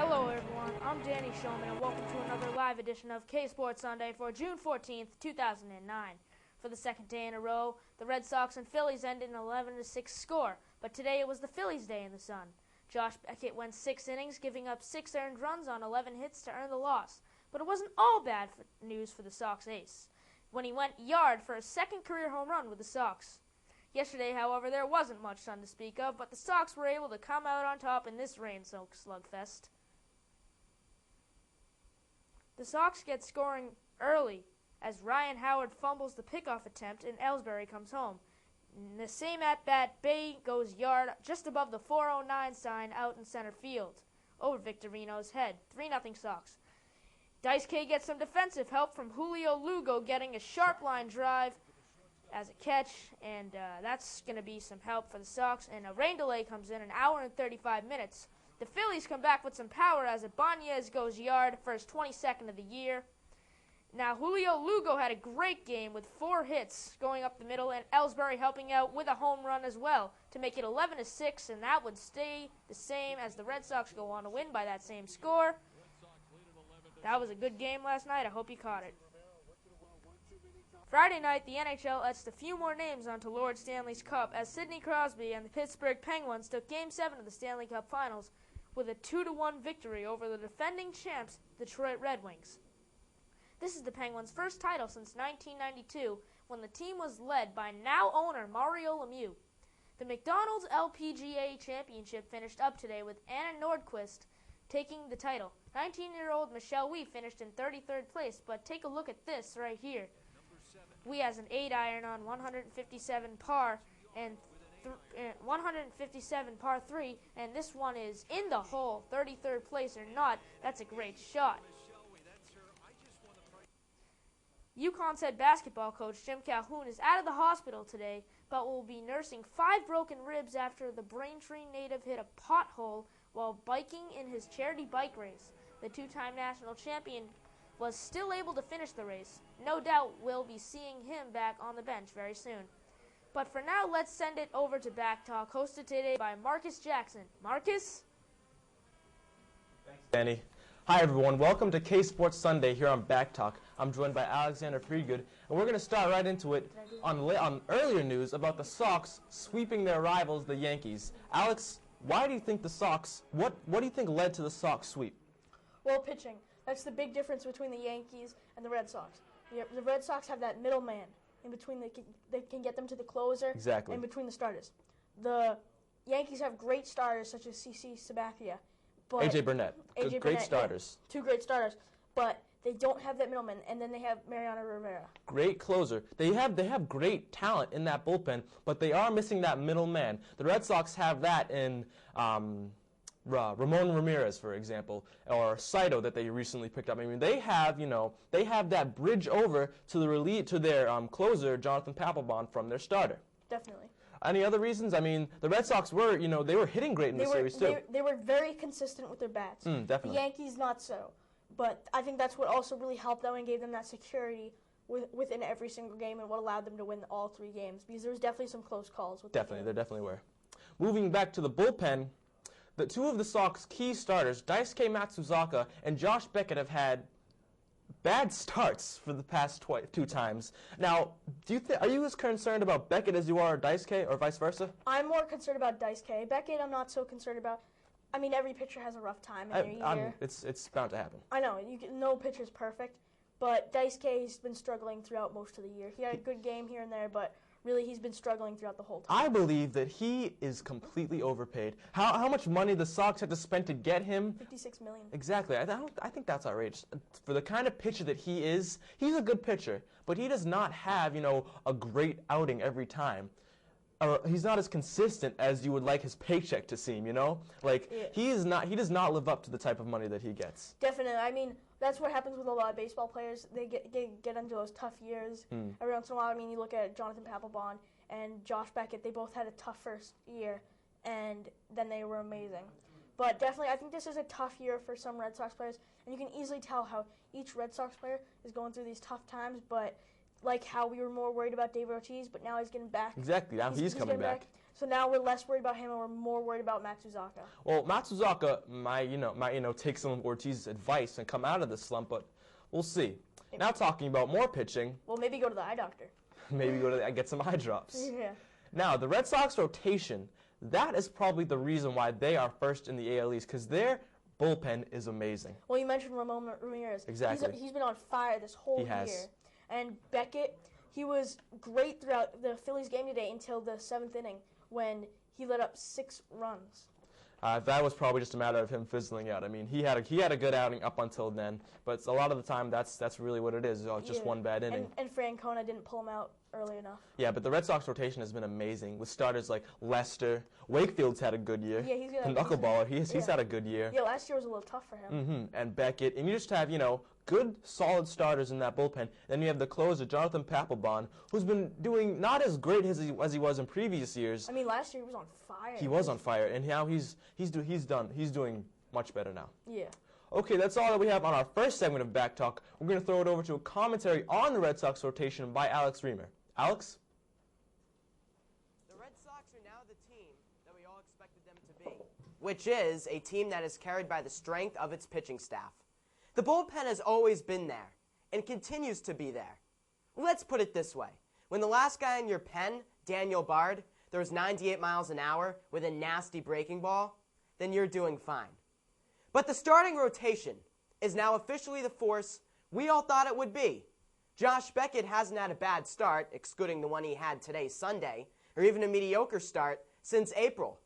Hello everyone, I'm Danny Shulman and welcome to another live edition of Ksports Sunday for June 14th, 2009. For the second day in a row, the Red Sox and Phillies ended in an 11-6 score, but today it was the Phillies' day in the sun. Josh Beckett went 6 innings, giving up 6 earned runs on 11 hits to earn the loss. But it wasn't all bad news for the Sox ace, when he went yard for his second career home run with the Sox. Yesterday, however, there wasn't much sun to speak of, but the Sox were able to come out on top in this rain-soaked slugfest. The Sox get scoring early as Ryan Howard fumbles the pickoff attempt and Ellsbury comes home. In the same at-bat, Bay goes yard just above the 409 sign out in center field, over Victorino's head. 3-0 Sox. Dice K gets some defensive help from Julio Lugo getting a sharp line drive as a catch, and that's going to be some help for the Sox. And a rain delay comes in, an hour and 35 minutes. The Phillies come back with some power as Ibanez goes yard for his 22nd of the year. Now, Julio Lugo had a great game with 4 hits going up the middle, and Ellsbury helping out with a home run as well to make it 11-6, and that would stay the same as the Red Sox go on to win by that same score. That was a good game last night. I hope you caught it. Friday night, the NHL etched a few more names onto Lord Stanley's Cup as Sidney Crosby and the Pittsburgh Penguins took Game 7 of the Stanley Cup Finals with a 2-1 victory over the defending champs, Detroit Red Wings. This is the Penguins' first title since 1992, when the team was led by now owner Mario Lemieux. The McDonald's LPGA Championship finished up today with Anna Nordquist taking the title. 19-year-old Michelle Wie finished in 33rd place, but take a look at this right here. Wie has an 8-iron on 157 par and 157 par 3, and this one is in the hole. 33rd place or not, that's a great shot. UConn's head basketball coach Jim Calhoun is out of the hospital today, but will be nursing 5 broken ribs after the Braintree native hit a pothole while biking in his charity bike race. The 2-time national champion was still able to finish the race. No doubt we'll be seeing him back on the bench very soon. But for now, let's send it over to Back Talk, hosted today by Marcus Jackson. Marcus? Thanks, Danny. Hi, everyone. Welcome to Ksports Sunday here on Back Talk. I'm joined by Alexander Freegood, and we're going to start right into it on earlier news about the Sox sweeping their rivals, the Yankees. Alex, why do you think the Sox, what do you think led to the Sox sweep? Well, pitching. That's the big difference between the Yankees and the Red Sox. The Red Sox have that middleman in between. They can get them to the closer. Exactly. In between the starters. The Yankees have great starters such as CC Sabathia. AJ Burnett. Great starters. Yeah, 2 great starters. But they don't have that middleman, and then they have Mariano Rivera. Great closer. They have great talent in that bullpen, but they are missing that middleman. The Red Sox have that in Ramon Ramirez, for example, or Saito that they recently picked up. I mean, they have that bridge over to their closer, Jonathan Papelbon, from their starter. Definitely. Any other reasons? I mean, the Red Sox were, they were hitting great in the series too. They were very consistent with their bats. Definitely. The Yankees not so. But I think that's what also really helped them and gave them that security within every single game and what allowed them to win all 3 games, because there was definitely some close calls. There definitely were. Moving back to the bullpen, the 2 of the Sox key starters, Daisuke Matsuzaka and Josh Beckett, have had bad starts for the past 2 times. Now, are you as concerned about Beckett as you are Daisuke, or vice versa? I'm more concerned about Daisuke. Beckett, I'm not so concerned about. I mean, every pitcher has a rough time in their year. It's bound to happen. I know. No pitcher's perfect, but Daisuke's been struggling throughout most of the year. He had a good game here and there, but really he's been struggling throughout the whole time. I believe that he is completely overpaid. How much money the Sox had to spend to get him? $56 million. Exactly. I think that's outrageous. For the kind of pitcher that he is, he's a good pitcher, but he does not have, a great outing every time. He's not as consistent as you would like his paycheck to seem, He does not live up to the type of money that he gets. Definitely. I mean, that's what happens with a lot of baseball players. They get into those tough years. Every once in a while, I mean, you look at Jonathan Papelbon and Josh Beckett. They both had a tough first year, and then they were amazing. But definitely, I think this is a tough year for some Red Sox players, and you can easily tell how each Red Sox player is going through these tough times, but like how we were more worried about David Ortiz, but now he's getting back. Exactly. Now he's coming back. So now we're less worried about him and we're more worried about Matsuzaka. Well, Matsuzaka might take some of Ortiz's advice and come out of this slump, but we'll see. Now talking about more pitching. Well, maybe go to the eye doctor. Maybe get some eye drops. Yeah. Now, the Red Sox rotation, that is probably the reason why they are first in the AL East, because their bullpen is amazing. Well, you mentioned Ramon Ramirez. Exactly. He's been on fire this whole year. And Beckett, he was great throughout the Phillies game today until the 7th inning when he let up 6 runs. That was probably just a matter of him fizzling out. I mean, he had a good outing up until then, but a lot of the time that's really what it is. It's just one bad inning. And Francona didn't pull him out early enough. Yeah, but the Red Sox rotation has been amazing with starters like Lester. Wakefield's had a good year. Yeah, he's the knuckleballer. He's had a good year. Yeah, last year was a little tough for him. And Beckett, and you just have good solid starters in that bullpen. Then you have the closer Jonathan Papelbon, who's been doing not as great as he was in previous years. I mean, last year he was on fire. He was on fire, and now he's doing much better now. Yeah. Okay, that's all that we have on our first segment of Back Talk. We're going to throw it over to a commentary on the Red Sox rotation by Alex Reamer. Alex? The Red Sox are now the team that we all expected them to be, which is a team that is carried by the strength of its pitching staff. The bullpen has always been there and continues to be there. Let's put it this way. When the last guy in your pen, Daniel Bard, throws 98 miles an hour with a nasty breaking ball, then you're doing fine. But the starting rotation is now officially the force we all thought it would be. Josh Beckett hasn't had a bad start, excluding the one he had today, Sunday, or even a mediocre start since April.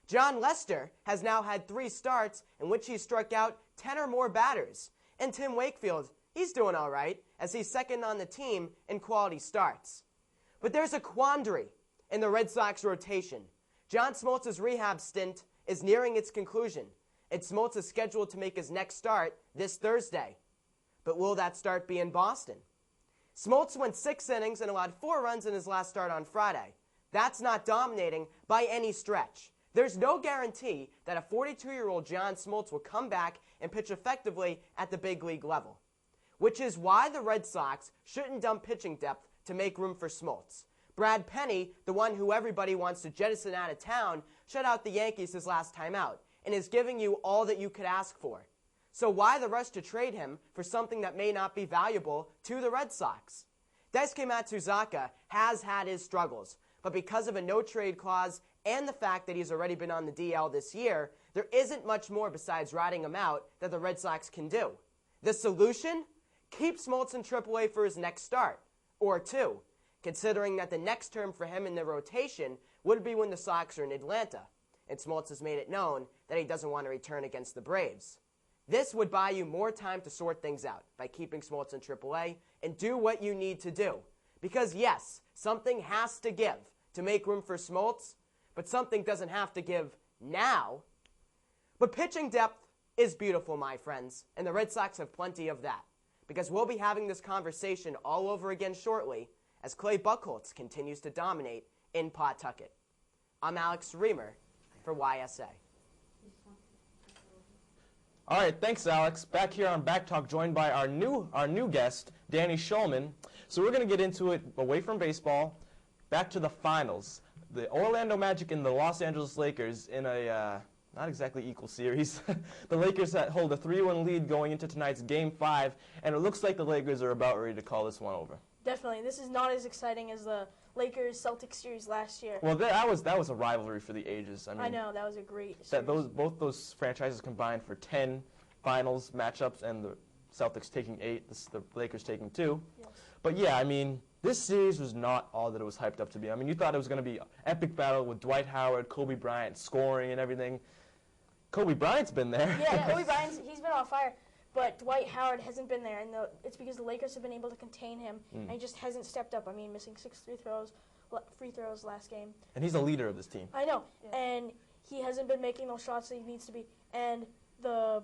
John Lester has now had 3 starts in which he struck out 10 or more batters. And Tim Wakefield, he's doing all right, as he's second on the team in quality starts. But there's a quandary in the Red Sox rotation. John Smoltz's rehab stint is nearing its conclusion, and Smoltz is scheduled to make his next start this Thursday. But will that start be in Boston? Smoltz went 6 innings and allowed 4 runs in his last start on Friday. That's not dominating by any stretch. There's no guarantee that a 42-year-old John Smoltz will come back and pitch effectively at the big league level, which is why the Red Sox shouldn't dump pitching depth to make room for Smoltz. Brad Penny, the one who everybody wants to jettison out of town, shut out the Yankees his last time out and is giving you all that you could ask for. So why the rush to trade him for something that may not be valuable to the Red Sox? Daisuke Matsuzaka has had his struggles, but because of a no-trade clause and the fact that he's already been on the DL this year, there isn't much more besides riding him out that the Red Sox can do. The solution? Keep Smoltz in AAA for his next start, or 2, considering that the next term for him in the rotation would be when the Sox are in Atlanta, and Smoltz has made it known that he doesn't want to return against the Braves. This would buy you more time to sort things out by keeping Smoltz in AAA and do what you need to do. Because yes, something has to give to make room for Smoltz, but something doesn't have to give now. But pitching depth is beautiful, my friends, and the Red Sox have plenty of that. Because we'll be having this conversation all over again shortly as Clay Buchholz continues to dominate in Pawtucket. I'm Alex Reamer for YSA. All right, thanks, Alex. Back here on Back Talk, joined by our new guest, Danny Schulman. So we're going to get into it away from baseball, back to the finals. The Orlando Magic and the Los Angeles Lakers in a not exactly equal series. The Lakers hold a 3-1 lead going into tonight's Game 5, and it looks like the Lakers are about ready to call this one over. Definitely. This is not as exciting as the Lakers-Celtics series last year. Well, that was a rivalry for the ages. I know, that was a great series. Both those franchises combined for 10 finals matchups, and the Celtics taking 8, the Lakers taking 2. Yes. But yeah, I mean, this series was not all that it was hyped up to be. I mean, you thought it was going to be an epic battle with Dwight Howard, Kobe Bryant scoring and everything. Kobe Bryant's been there. Yeah, Kobe Bryant's he's been on fire. But Dwight Howard hasn't been there, and it's because the Lakers have been able to contain him, and he just hasn't stepped up. I mean, missing 6 free throws last game. And he's the leader of this team. I know, and he hasn't been making those shots that he needs to be. And the